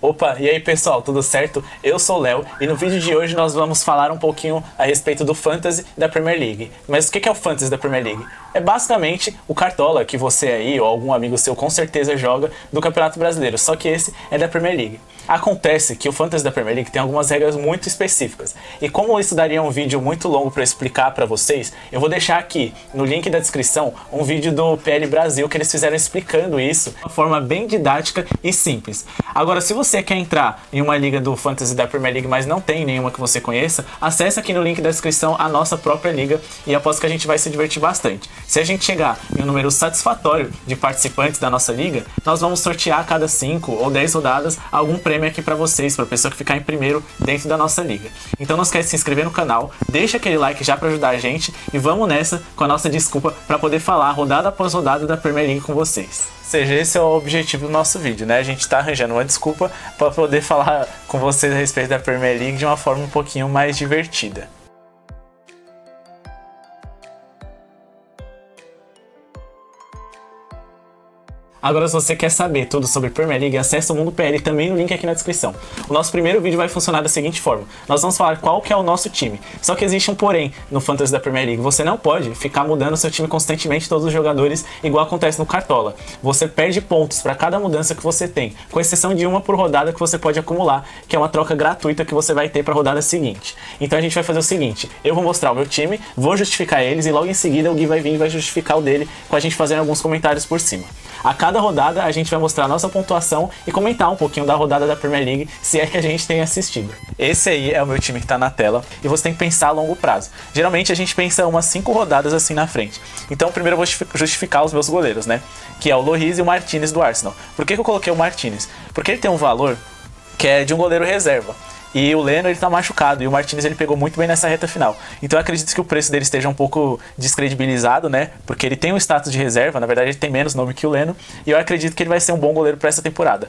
Opa, e aí pessoal, tudo certo? Eu sou o Léo e no vídeo de hoje nós vamos falar um pouquinho a respeito do Fantasy da Premier League. Mas o que é o Fantasy da Premier League? É basicamente o Cartola que você aí ou algum amigo seu com certeza joga do Campeonato Brasileiro, só que esse é da Premier League. Acontece que o Fantasy da Premier League tem algumas regras muito específicas e como isso daria um vídeo muito longo para explicar para vocês, eu vou deixar aqui no link da descrição um vídeo do PL Brasil que eles fizeram explicando isso de uma forma bem didática e simples. Agora, se você quer entrar em uma liga do Fantasy da Premier League, mas não tem nenhuma que você conheça, acesse aqui no link da descrição a nossa própria liga e aposto que a gente vai se divertir bastante. Se a gente chegar em um número satisfatório de participantes da nossa liga, nós vamos sortear a cada 5 ou 10 rodadas algum prêmio aqui pra vocês, pra pessoa que ficar em primeiro dentro da nossa liga. Então não esquece de se inscrever no canal, deixa aquele like já pra ajudar a gente e vamos nessa com a nossa desculpa pra poder falar rodada após rodada da Premier League com vocês. Ou seja, esse é o objetivo do nosso vídeo, né? A gente tá arranjando uma desculpa pra poder falar com vocês a respeito da Premier League de uma forma um pouquinho mais divertida. Agora, se você quer saber tudo sobre Premier League, acesse o Mundo PL também no link aqui na descrição. O nosso primeiro vídeo vai funcionar da seguinte forma. Nós vamos falar qual que é o nosso time. Só que existe um porém no Fantasy da Premier League. Você não pode ficar mudando seu time constantemente, todos os jogadores, igual acontece no Cartola. Você perde pontos para cada mudança que você tem, com exceção de uma por rodada que você pode acumular, que é uma troca gratuita que você vai ter para a rodada seguinte. Então a gente vai fazer o seguinte, eu vou mostrar o meu time, vou justificar eles e logo em seguida o Gui vai vir e vai justificar o dele, com a gente fazendo alguns comentários por cima. A cada rodada a gente vai mostrar a nossa pontuação e comentar um pouquinho da rodada da Premier League, se é que a gente tem assistido. Esse aí é o meu time que tá na tela e você tem que pensar a longo prazo. Geralmente a gente pensa umas 5 rodadas assim na frente. Então primeiro eu vou justificar os meus goleiros, né? Que é o Lloris e o Martinez do Arsenal. Por que eu coloquei o Martinez? Porque ele tem um valor que é de um goleiro reserva. E o Leno, ele tá machucado, e o Martinez ele pegou muito bem nessa reta final. Então eu acredito que o preço dele esteja um pouco descredibilizado, né? Porque ele tem um status de reserva, na verdade ele tem menos nome que o Leno, e eu acredito que ele vai ser um bom goleiro para essa temporada.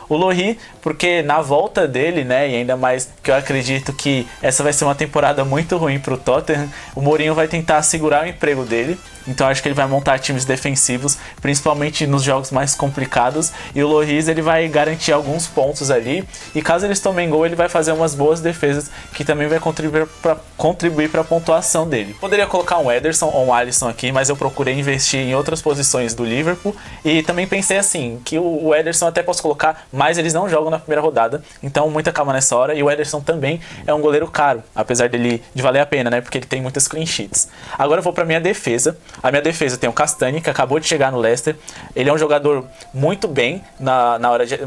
O Lloris, porque na volta dele, né, e ainda mais que eu acredito que essa vai ser uma temporada muito ruim pro Tottenham, o Mourinho vai tentar segurar o emprego dele. Então acho que ele vai montar times defensivos, principalmente nos jogos mais complicados, e o Lloris ele vai garantir alguns pontos ali, e caso eles tomem gol, ele vai fazer umas boas defesas, que também vai contribuir para a pontuação dele. Poderia colocar um Ederson ou um Alisson aqui, mas eu procurei investir em outras posições do Liverpool, e também pensei assim, que o Ederson até posso colocar, mas eles não jogam na primeira rodada, então muita calma nessa hora, e o Ederson também é um goleiro caro, apesar de valer a pena, né, porque ele tem muitas clean sheets. Agora eu vou para minha defesa. A minha defesa tem o Castagne, que acabou de chegar no Leicester. Ele é um jogador muito bem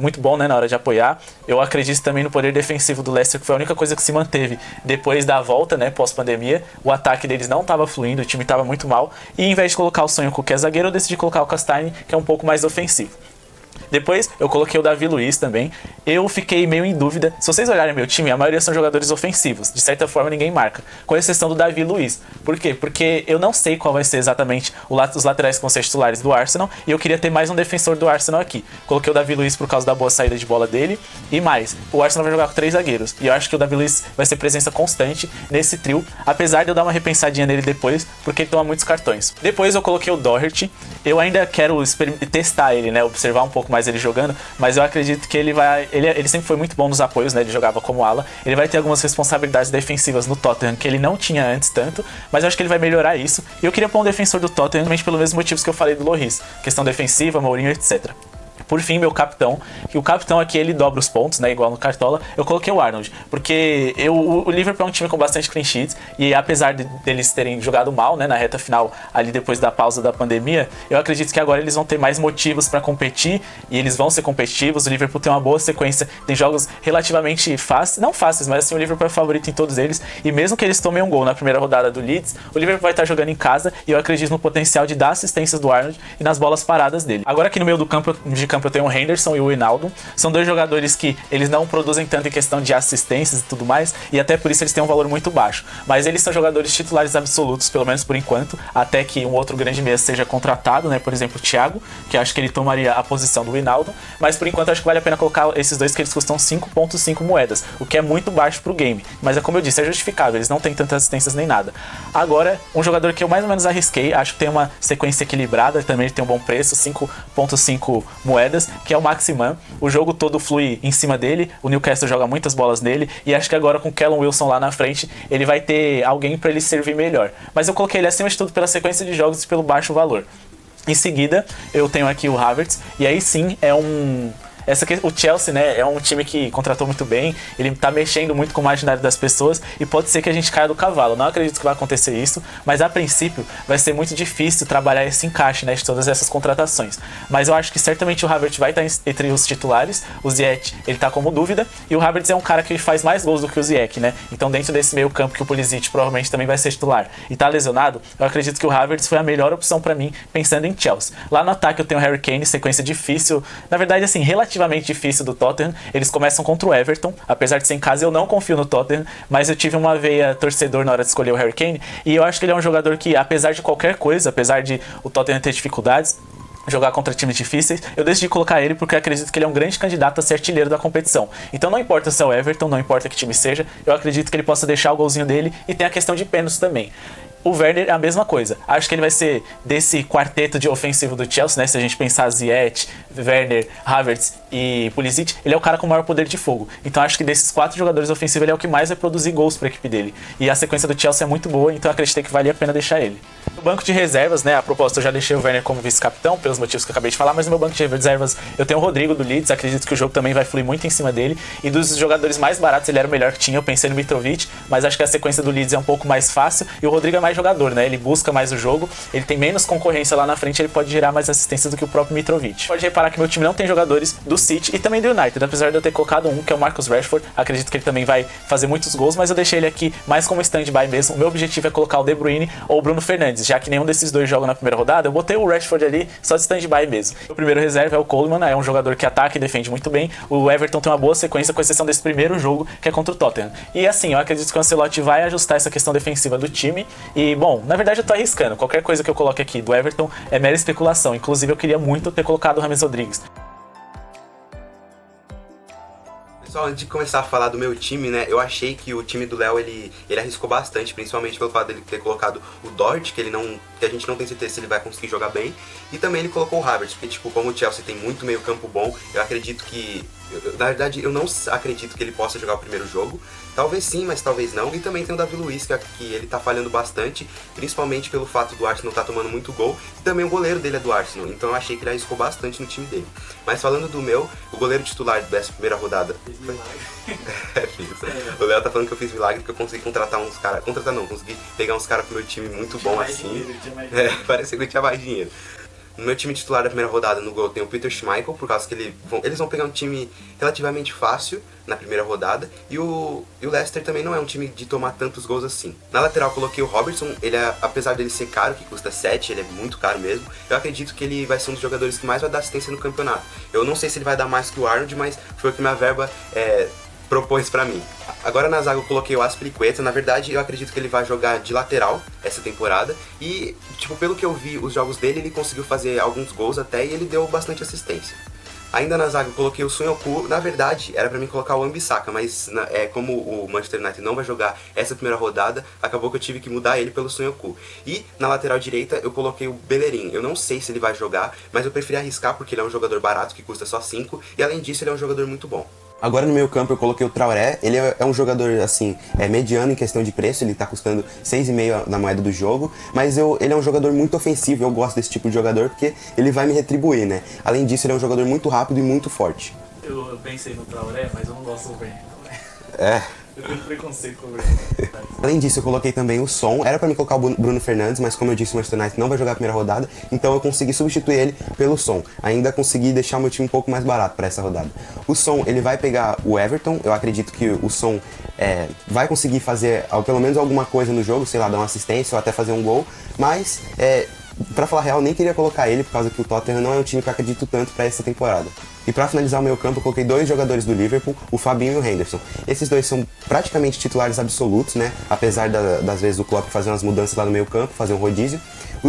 muito bom, né, na hora de apoiar. Eu acredito também no poder defensivo do Leicester, que foi a única coisa que se manteve depois da volta, né, pós-pandemia. O ataque deles não estava fluindo, o time estava muito mal. E em vez de colocar o Sonho, que é zagueiro, eu decidi colocar o Castagne, que é um pouco mais ofensivo. Depois eu coloquei o Davi Luiz também. Eu fiquei meio em dúvida. Se vocês olharem meu time, a maioria são jogadores ofensivos. De certa forma ninguém marca, com exceção do Davi Luiz. Por quê? Porque eu não sei qual vai ser exatamente os laterais que vão ser titulares do Arsenal, e eu queria ter mais um defensor do Arsenal aqui. Coloquei o Davi Luiz por causa da boa saída de bola dele. E mais, o Arsenal vai jogar com 3 zagueiros, e eu acho que o Davi Luiz vai ser presença constante nesse trio, apesar de eu dar uma repensadinha nele depois, porque ele toma muitos cartões. Depois eu coloquei o Doherty. Eu ainda quero testar ele, né, observar um pouco mais ele jogando, mas eu acredito que ele sempre foi muito bom nos apoios, né, ele jogava como ala. Ele vai ter algumas responsabilidades defensivas no Tottenham que ele não tinha antes tanto, mas eu acho que ele vai melhorar isso. E eu queria pôr um defensor do Tottenham, realmente pelos mesmos motivos que eu falei do Lloris, questão defensiva, Mourinho, etc. Por fim, meu capitão, que o capitão aqui ele dobra os pontos, né, igual no Cartola, eu coloquei o Arnold, porque o Liverpool é um time com bastante clean sheets, e apesar deles terem jogado mal, né, na reta final, ali depois da pausa da pandemia, eu acredito que agora eles vão ter mais motivos para competir, e eles vão ser competitivos. O Liverpool tem uma boa sequência, tem jogos relativamente fáceis, não fáceis, mas assim, o Liverpool é favorito em todos eles, e mesmo que eles tomem um gol na primeira rodada do Leeds, o Liverpool vai estar jogando em casa, e eu acredito no potencial de dar assistências do Arnold e nas bolas paradas dele. Agora aqui no meio do campo, eu tenho o Henderson e o Wijnaldum. São dois jogadores que eles não produzem tanto em questão de assistências e tudo mais, e até por isso eles têm um valor muito baixo. Mas eles são jogadores titulares absolutos, pelo menos por enquanto, até que um outro grande meia seja contratado, né? Por exemplo, o Thiago, que acho que ele tomaria a posição do Wijnaldum. Mas por enquanto acho que vale a pena colocar esses dois, que eles custam 5,5 moedas, o que é muito baixo pro game. Mas é como eu disse, é justificável, eles não têm tantas assistências nem nada. Agora, um jogador que eu mais ou menos arrisquei, acho que tem uma sequência equilibrada, também ele tem um bom preço, 5,5 moedas. moedas, que é o Maximan. O jogo todo flui em cima dele, o Newcastle joga muitas bolas nele, e acho que agora com o Callum Wilson lá na frente, ele vai ter alguém para ele servir melhor. Mas eu coloquei ele acima de tudo pela sequência de jogos e pelo baixo valor. Em seguida, eu tenho aqui o Havertz, e aí sim o Chelsea, né, é um time que contratou muito bem, ele tá mexendo muito com o imaginário das pessoas e pode ser que a gente caia do cavalo. Não acredito que vai acontecer isso, mas a princípio vai ser muito difícil trabalhar esse encaixe, né, de todas essas contratações. Mas eu acho que certamente o Havertz vai estar entre os titulares, o Ziyech, ele tá como dúvida, e o Havertz é um cara que faz mais gols do que o Ziyech, né, então dentro desse meio campo que o Pulisic provavelmente também vai ser titular e tá lesionado, eu acredito que o Havertz foi a melhor opção pra mim, pensando em Chelsea. Lá no ataque eu tenho o Harry Kane, sequência difícil, na verdade assim, relativamente difícil do Tottenham. Eles começam contra o Everton, apesar de ser em casa, eu não confio no Tottenham, mas eu tive uma veia torcedor na hora de escolher o Harry Kane, e eu acho que ele é um jogador que, apesar de qualquer coisa, apesar de o Tottenham ter dificuldades, jogar contra times difíceis, eu decidi colocar ele porque eu acredito que ele é um grande candidato a ser artilheiro da competição. Então não importa se é o Everton, não importa que time seja, eu acredito que ele possa deixar o golzinho dele, e tem a questão de pênaltis também. O Werner é a mesma coisa. Acho que ele vai ser desse quarteto de ofensivo do Chelsea, né? Se a gente pensar Ziyech, Werner, Havertz e Pulisic, ele é o cara com o maior poder de fogo. Então acho que desses 4 jogadores ofensivos, ele é o que mais vai produzir gols para a equipe dele. E a sequência do Chelsea é muito boa, então eu acreditei que valia a pena deixar ele. No banco de reservas, né? A propósito, eu já deixei o Werner como vice-capitão, pelos motivos que eu acabei de falar, mas no meu banco de reservas eu tenho o Rodrigo do Leeds, acredito que o jogo também vai fluir muito em cima dele. E dos jogadores mais baratos, ele era o melhor que tinha, eu pensei no Mitrovic, mas acho que a sequência do Leeds é um pouco mais fácil, e o Rodrigo é mais jogador, né? Ele busca mais o jogo, ele tem menos concorrência lá na frente, ele pode gerar mais assistências do que o próprio Mitrovic. Pode reparar que meu time não tem jogadores do City e também do United, apesar de eu ter colocado um, que é o Marcus Rashford. Acredito que ele também vai fazer muitos gols, mas eu deixei ele aqui mais como stand-by mesmo. O meu objetivo é colocar o De Bruyne ou o Bruno Fernandes, já que nenhum desses dois joga na primeira rodada, eu botei o Rashford ali só de stand-by mesmo. O primeiro reserva é o Coleman, é um jogador que ataca e defende muito bem. O Everton tem uma boa sequência, com exceção desse primeiro jogo, que é contra o Tottenham. E assim, eu acredito que o Ancelotti vai ajustar essa questão defensiva do time. E, bom, na verdade eu tô arriscando. Qualquer coisa que eu coloque aqui do Everton é mera especulação. Inclusive, eu queria muito ter colocado o James Rodrigues. Pessoal, antes de começar a falar do meu time, né, eu achei que o time do Léo, ele arriscou bastante, principalmente pelo fato dele ter colocado o Dort, que a gente não tem certeza se ele vai conseguir jogar bem, e também ele colocou o Havertz, porque, tipo, como o Chelsea tem muito meio campo bom, eu acredito que... na verdade, eu não acredito que ele possa jogar o primeiro jogo. Talvez sim, mas talvez não. E também tem o Davi Luiz, que ele tá falhando bastante, principalmente pelo fato do Arsenal tá tomando muito gol. E também o goleiro dele é do Arsenal, então eu achei que ele arriscou bastante no time dele. Mas falando do meu, o goleiro titular dessa primeira rodada... Fiz milagre. O Léo tá falando que eu fiz milagre porque eu consegui contratar uns caras... consegui pegar uns caras pro meu time muito bom assim. Parecia que eu tinha mais dinheiro. No meu time titular da primeira rodada, no gol, tem o Peter Schmeichel, por causa que eles vão pegar um time relativamente fácil na primeira rodada. E o Leicester também não é um time de tomar tantos gols assim. Na lateral, coloquei o Robertson. Ele, apesar dele ser caro, que custa 7, ele é muito caro mesmo. Eu acredito que ele vai ser um dos jogadores que mais vai dar assistência no campeonato. Eu não sei se ele vai dar mais que o Arnold, mas foi o que minha verba propôs pra mim. Agora na zaga eu coloquei o Azpilicueta. Na verdade, eu acredito que ele vai jogar de lateral essa temporada. E, tipo, pelo que eu vi os jogos dele, ele conseguiu fazer alguns gols até e ele deu bastante assistência. Ainda na zaga eu coloquei o Son Heung-min. Na verdade, era pra mim colocar o Wan-Bissaka, mas como o Manchester United não vai jogar essa primeira rodada, acabou que eu tive que mudar ele pelo Son Heung-min. E na lateral direita eu coloquei o Bellerin. Eu não sei se ele vai jogar, mas eu preferi arriscar porque ele é um jogador barato, que custa só 5, e além disso ele é um jogador muito bom. Agora no meio campo eu coloquei o Traoré. Ele é um jogador assim, mediano em questão de preço, ele tá custando 6,5 na moeda do jogo, mas ele é um jogador muito ofensivo, eu gosto desse tipo de jogador porque ele vai me retribuir, né? Além disso, ele é um jogador muito rápido e muito forte. Eu pensei no Traoré, mas eu não gosto do Werner. Eu tenho preconceito com o Werner. Além disso, eu coloquei também o Son. Era pra mim colocar o Bruno Fernandes, mas como eu disse, o Manchester United não vai jogar a primeira rodada, então eu consegui substituir ele pelo Son. Ainda consegui deixar o meu time um pouco mais barato para essa rodada. O Son, ele vai pegar o Everton. Eu acredito que o Son vai conseguir fazer pelo menos alguma coisa no jogo, sei lá, dar uma assistência ou até fazer um gol, mas... pra falar a real, nem queria colocar ele, por causa que o Tottenham não é um time que eu acredito tanto pra essa temporada. E pra finalizar o meu campo, eu coloquei 2 jogadores do Liverpool, o Fabinho e o Henderson. Esses dois são praticamente titulares absolutos, né? Apesar das vezes o Klopp fazer umas mudanças lá no meio campo, fazer um rodízio.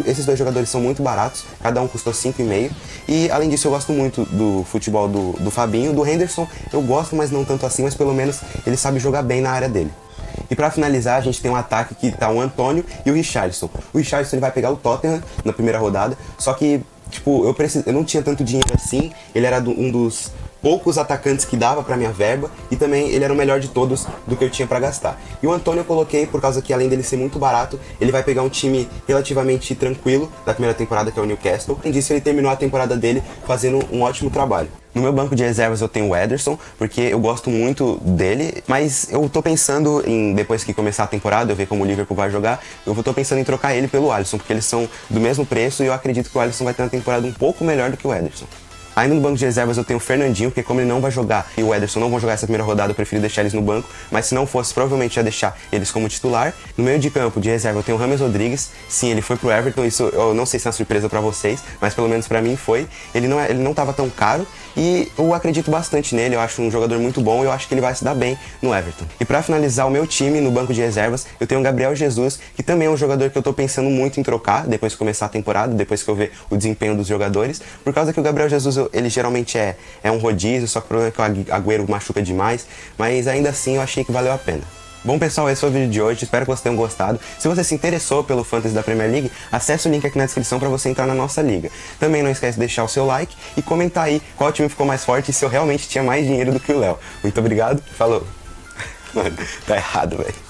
Esses 2 jogadores são muito baratos, cada um custou 5,5. E além disso, eu gosto muito do futebol do Fabinho. Do Henderson eu gosto, mas não tanto assim, mas pelo menos ele sabe jogar bem na área dele. E pra finalizar, a gente tem um ataque que tá o Antônio e o Richarlison. O Richarlison ele vai pegar o Tottenham na primeira rodada, só que tipo, eu não tinha tanto dinheiro assim, ele era um dos poucos atacantes que dava pra minha verba, e também ele era o melhor de todos do que eu tinha pra gastar. E o Antônio eu coloquei por causa que, além dele ser muito barato, ele vai pegar um time relativamente tranquilo da primeira temporada, que é o Newcastle. Além disso, ele terminou a temporada dele fazendo um ótimo trabalho. No meu banco de reservas eu tenho o Ederson, porque eu gosto muito dele, mas eu tô pensando em, depois que começar a temporada, eu ver como o Liverpool vai jogar, eu tô pensando em trocar ele pelo Alisson, porque eles são do mesmo preço e eu acredito que o Alisson vai ter uma temporada um pouco melhor do que o Ederson. Ainda no banco de reservas eu tenho o Fernandinho, porque como ele não vai jogar e o Ederson não vão jogar essa primeira rodada, eu prefiro deixar eles no banco, mas se não fosse, provavelmente ia deixar eles como titular. No meio de campo de reserva eu tenho o James Rodrigues, sim, ele foi pro Everton, isso eu não sei se é uma surpresa pra vocês, mas pelo menos pra mim foi. Ele não tava tão caro e eu acredito bastante nele, eu acho um jogador muito bom e eu acho que ele vai se dar bem no Everton. E pra finalizar o meu time no banco de reservas, eu tenho o Gabriel Jesus, que também é um jogador que eu tô pensando muito em trocar, depois que começar a temporada, depois que eu ver o desempenho dos jogadores, por causa que o Gabriel Jesus, ele geralmente é um rodízio, só que o problema é que o Agüero machuca demais, mas ainda assim eu achei que valeu a pena. Bom pessoal, esse foi o vídeo de hoje, espero que vocês tenham gostado. Se você se interessou pelo Fantasy da Premier League, acesse o link aqui na descrição para você entrar na nossa liga. Também não esquece de deixar o seu like e comentar aí qual time ficou mais forte e se eu realmente tinha mais dinheiro do que o Léo. Muito obrigado, falou! Mano, tá errado, velho.